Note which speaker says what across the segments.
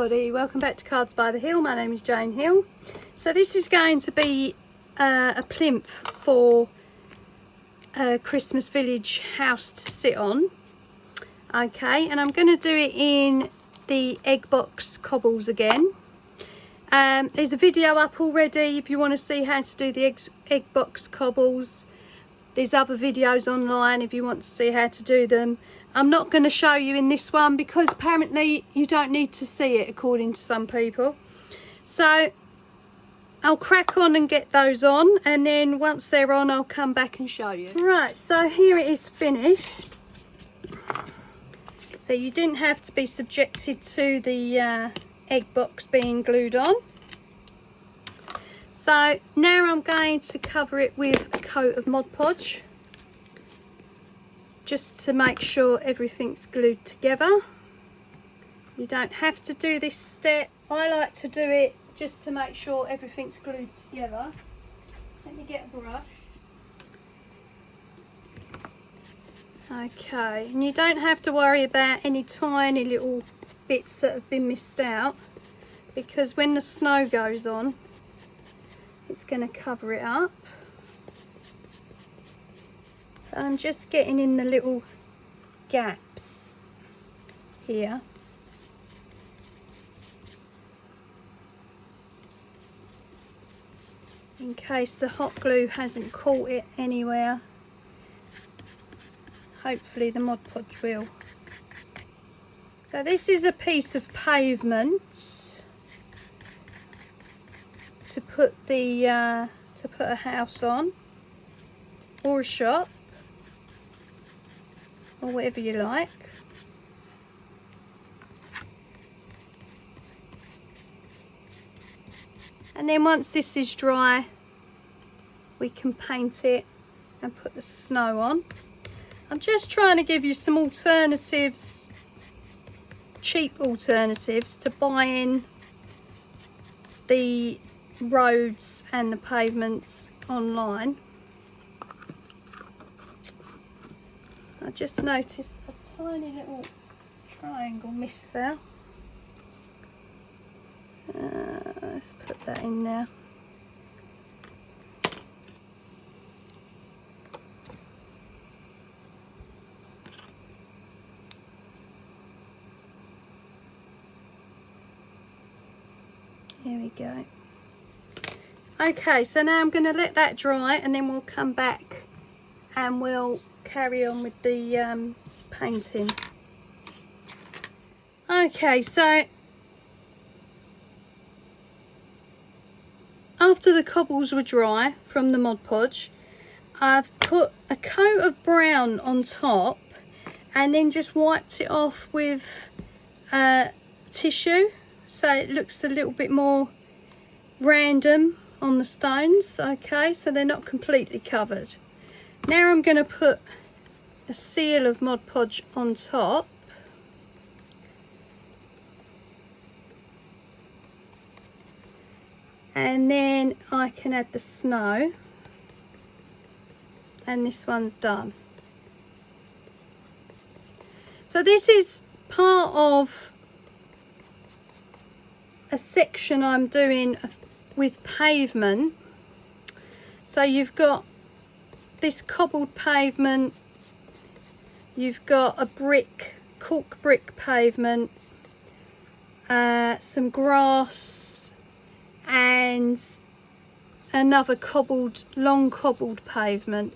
Speaker 1: everybody, welcome back to Cards by the Hill. My name is Jane Hill. So this is going to be a plinth for a Christmas village house to sit on. Okay, and I'm going to do it in the egg box cobbles again. There's a video up already if you want to see how to do the egg box cobbles. There's other videos online if you want to see how to do them. I'm not going to show you in this one because apparently you don't need to see it according to some people. So I'll crack on and get those on, and then once they're on I'll come back and show you. Right, so here it is finished. So you didn't have to be subjected to the egg box being glued on. So now I'm going to cover it with a coat of Mod Podge, just to make sure everything's glued together. You don't have to do this step. I like to do it just to make sure everything's glued together. Let me get a brush. Okay, and you don't have to worry about any tiny little bits that have been missed out, because when the snow goes on it's going to cover it up. So I'm just getting in the little gaps here. In case the hot glue hasn't caught it anywhere. Hopefully the Mod Podge will. So this is a piece of pavement to put a house on, or a shop, or whatever you like. And then once this is dry we can paint it and put the snow on. I'm just trying to give you some alternatives, cheap alternatives to buying the roads and the pavements online. I just noticed a tiny little triangle missed there. Let's put that in there. Here we go. Okay, so now I'm going to let that dry and then we'll come back and we'll carry on with the painting. Okay, so after the cobbles were dry from the Mod Podge, I've put a coat of brown on top and then just wiped it off with tissue, so it looks a little bit more random on the stones. Okay, so they're not completely covered. Now I'm going to put a seal of Mod Podge on top. And then I can add the snow. And this one's done. So this is part of a section I'm doing with pavement. So you've got this cobbled pavement, you've got a cork brick pavement, some grass and another long cobbled pavement.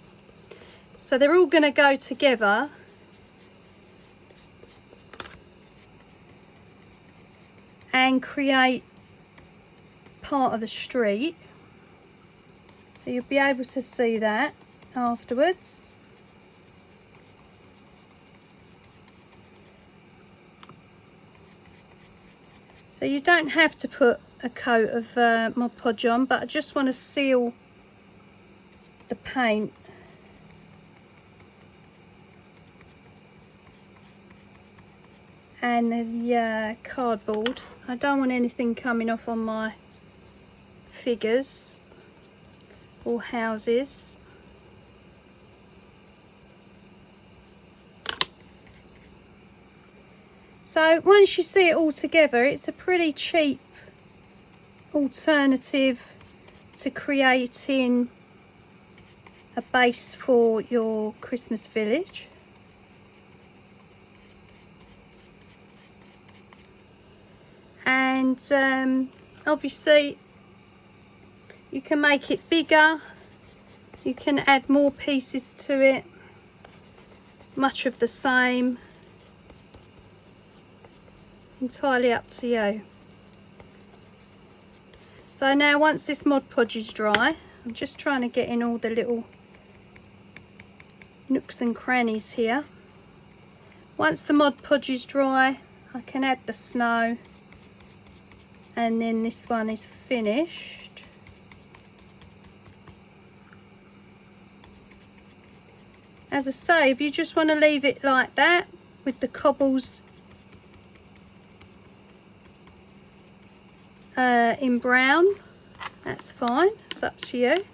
Speaker 1: So they're all going to go together and create part of the street. So you'll be able to see that afterwards. So you don't have to put a coat of Mod Podge on, but I just want to seal the paint. And the cardboard. I don't want anything coming off on my figures or houses. So once you see it all together, it's a pretty cheap alternative to creating a base for your Christmas village. And obviously you can make it bigger, you can add more pieces to it, much of the same, entirely up to you. So now once this Mod Podge is dry, I'm just trying to get in all the little nooks and crannies here. Once the Mod Podge is dry, I can add the snow, and then this one is finished. As I say, if you just want to leave it like that with the cobbles in brown, that's fine, it's up to you.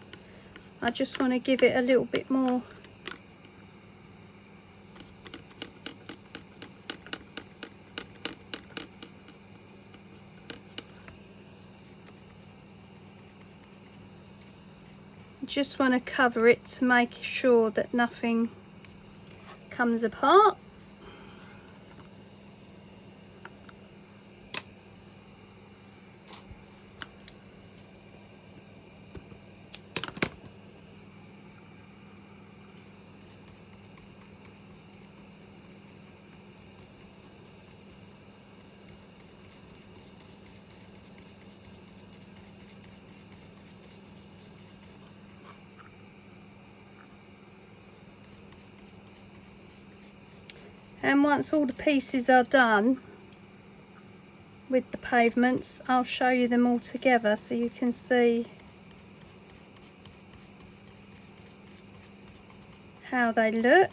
Speaker 1: I just want to give it a little bit more just want to cover it to make sure that nothing comes apart. And once all the pieces are done with the pavements, I'll show you them all together so you can see how they look.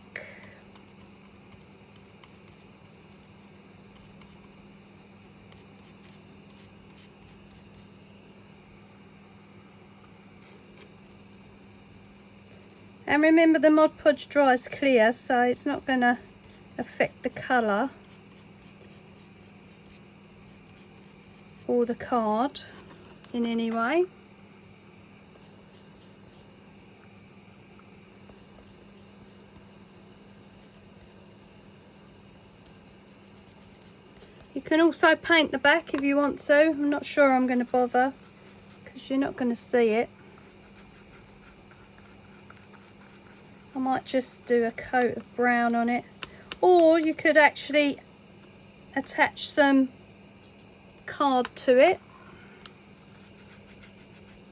Speaker 1: And remember, the Mod Podge dries clear, so it's not going to affect the colour or the card in any way. You can also paint the back if you want to. I'm not sure I'm going to bother because you're not going to see it. I might just do a coat of brown on it. Or you could actually attach some card to it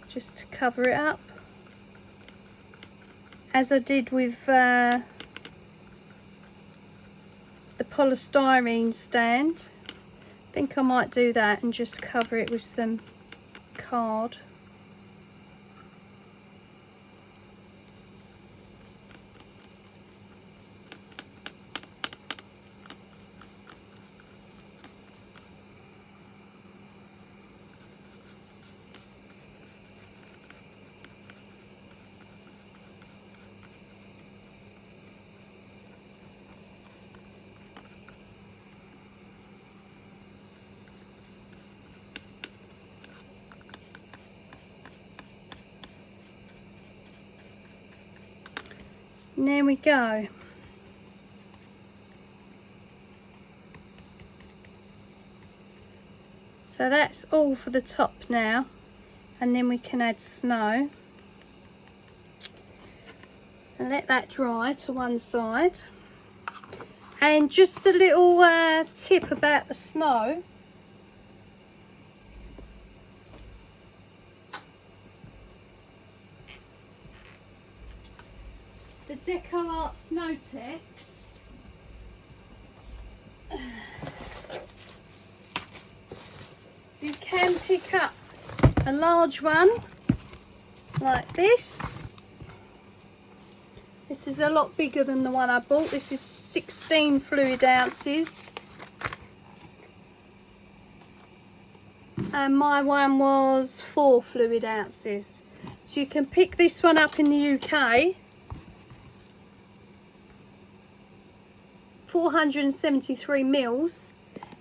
Speaker 1: just to cover it up, as I did with the polystyrene stand. I think I might do that and just cover it with some card. And there we go. So that's all for the top now, and then we can add snow and let that dry to one side. And just a little tip about the snow. The Deco Art Snowtex you can pick up a large one like this. This is a lot bigger than the one I bought. This is 16 fluid ounces. And my one was 4 fluid ounces. So you can pick this one up in the UK. 473 mils,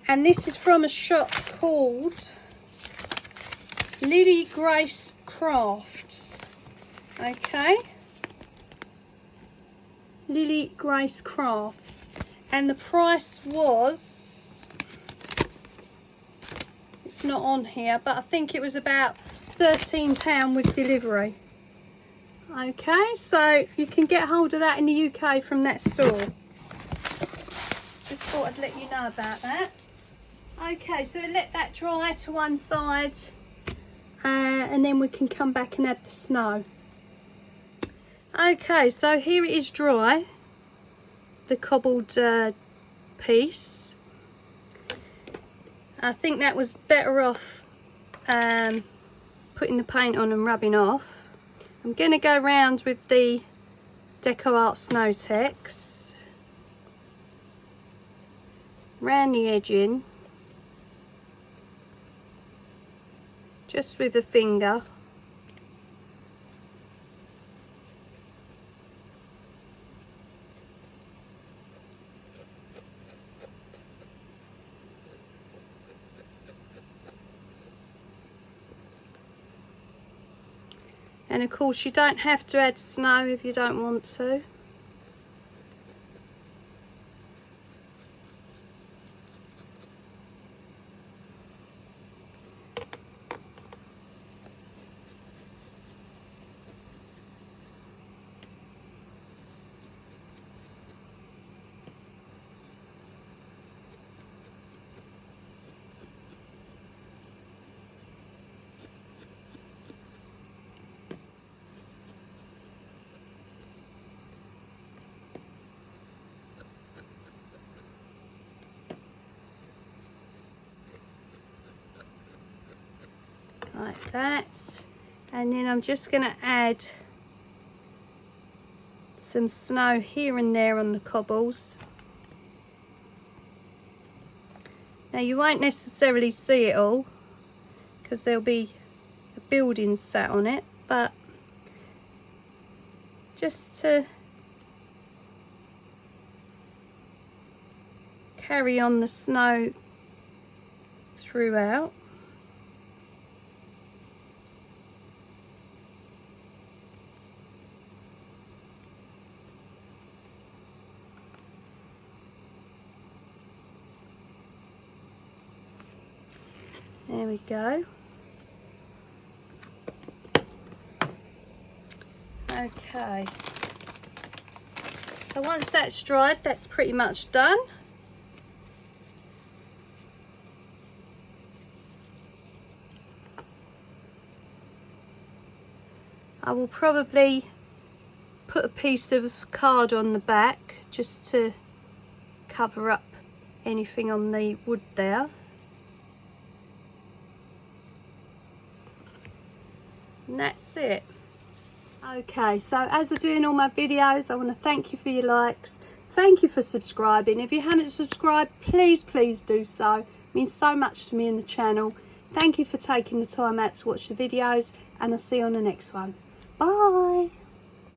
Speaker 1: And this is from a shop called Lily Grace Crafts. Okay, Lily Grace Crafts, and the price was, it's not on here, but I think it was about £13 with delivery. Okay, so you can get hold of that in the UK from that store. Just thought I'd let you know about that. Okay, so let that dry to one side, and then we can come back and add the snow. Okay, so here it is dry, the cobbled piece. I think that was better off putting the paint on and rubbing off. I'm going to go round with the Deco Art Snow Tex round the edging, just with a finger. And of course you don't have to add snow if you don't want to. Like that, and then I'm just going to add some snow here and there on the cobbles. Now you won't necessarily see it all because there'll be a building sat on it, but just to carry on the snow throughout. There we go. Okay. So once that's dried, that's pretty much done. I will probably put a piece of card on the back just to cover up anything on the wood there. And that's it. Okay, so as I do in all my videos, I want to thank you for your likes. Thank you for subscribing. If you haven't subscribed, please do so. It means so much to me and the channel. Thank you for taking the time out to watch the videos, and I'll see you on the next one. Bye.